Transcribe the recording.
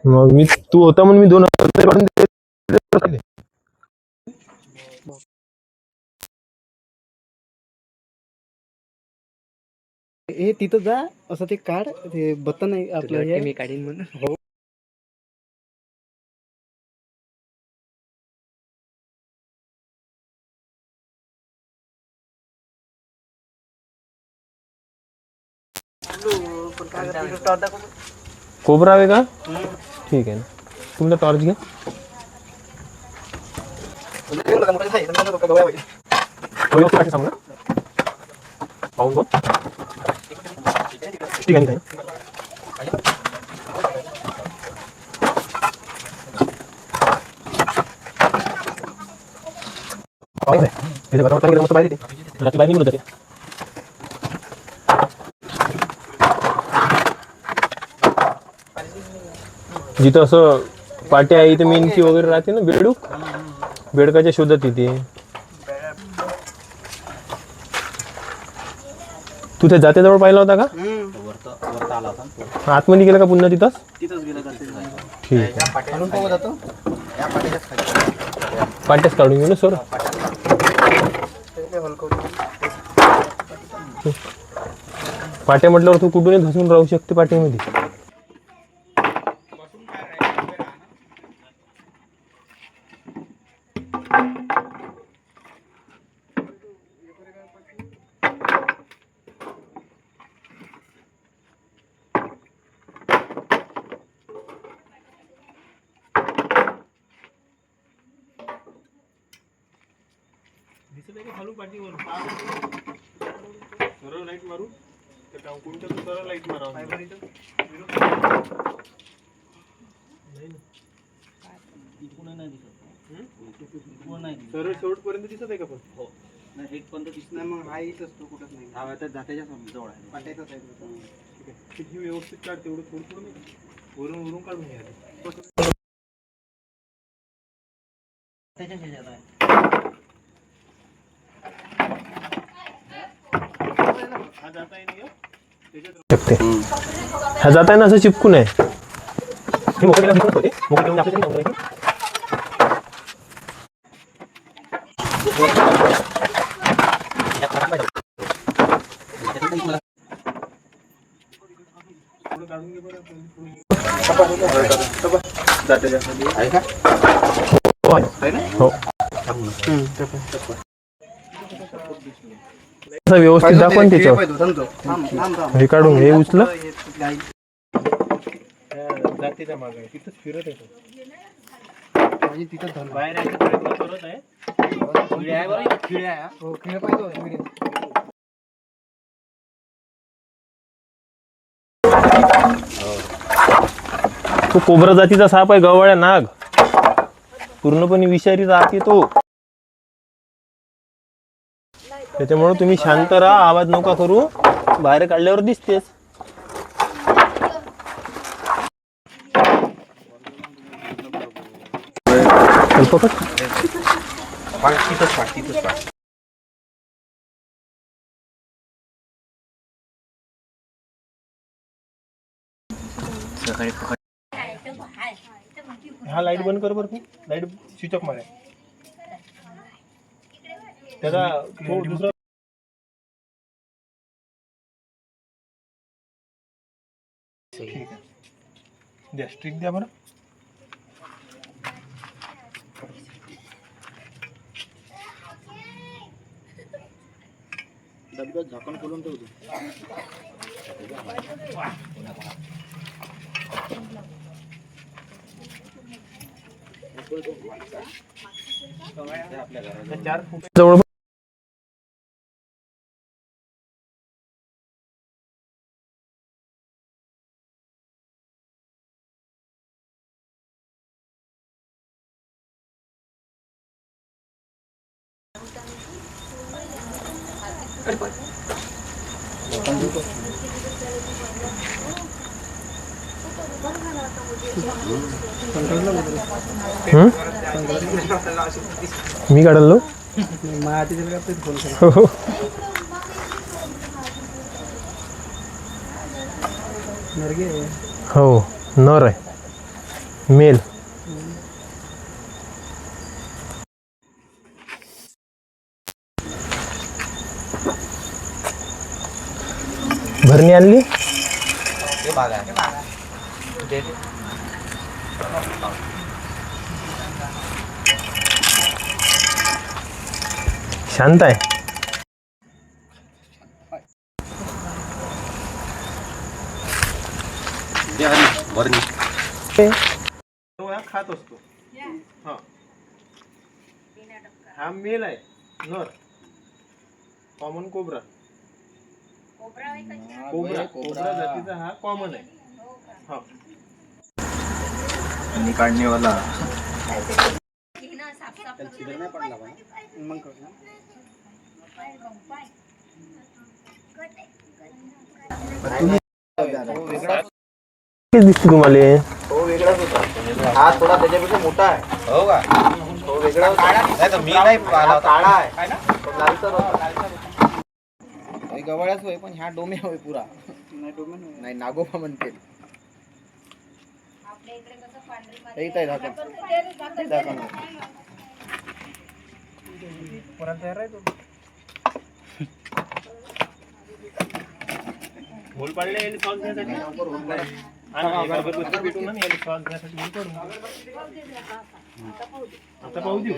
मग मी तू होता म्हणून मी 2000 काढून दिले. हे तिथं जा असं ते काढ ते बटन आहे आपलं हे मी काढीन म्हणून. हो कोबरा आहे का? ठीक आहे ना, तुमचा टॉर्च घ्या. ठीक आहे. जिथं असं पाट्या आहे इथे मेनकी वगैरे राहते ना, बेडकाच्या शोधात तिथे. तू त्या जातेजवळ पाहिला होता का? आतमध्ये गेला का पुन्हा तिथंच? ठीक आहे. पाट्याच काढून घेऊ ना सर. पाट्या म्हटल्यावर तू कुठूनही धसून राहू शकते पाट्यामध्ये. सरळ लाईट मारू कोणत्या सरळ लाईट मारा. सरळ शेवटपर्यंत दिसत आहे का? पण हो नाही, इथपर्यंत दिसत नाही. मग हा इथंच तो कुठंच नाही. हा आता जात्याच्या जवळ आहे, पाट्याचाच आहे. ठीक आहे, ही व्यवस्थित काढ. तेवढं थोडं नाही, वरून काढून घ्यायचं. त्याच्या शेजात आहे. हा जाता है ना, असं चिपकून आहे. व्यवस्थित दाखवून त्याच्यावर हे काढून हे उचलं. जातीच्या मागे तिथंच फिरत येतो. तिथं बाहेर प्रयत्न करत आहे. तो कोबरा जातीचा साप आहे, गव्हाळ्या नाग. पूर्णपणे विषारी जात येतो. त्याच्यामुळे तुम्ही शांत राहा, आवाज नका करू. बाहेर काढल्यावर दिसतेस. हा लाईट बंद कर बरं. लाईट स्विच ऑफ मारा. त्याचा दुसरा ठीक आहे. द्या स्ट्रिक द्या बरं. डब्यात झाकण खोलून ठेवतो. चार फूट जवळ मी काढलो. हो नर आहे मेल. भरणी आणली. शांत आहे. तो हा खात असतो. हा हा मेल आहे नर. Common cobra. कोब्रा जातीचा हा कॉमन आहे. हा काढणेवाला दिसते तुम्हाला. तो वेगळाच होता. हा थोडा त्याच्यापेक्षा मोठा आहे. हो का? तो वेगळा होता. नाही तर मी नाही पाहिला. काळा आहे. तो लालसर होता. गवळाच होय पण ह्या डोम्या होय पुरा. नाही नागोबा म्हणते. होल पाडले याने सॉस घ्यायसाठी. अगरबत्ती पेटवून ना याने सॉस घ्यायसाठी होल पाडून. आता पाहू देऊ.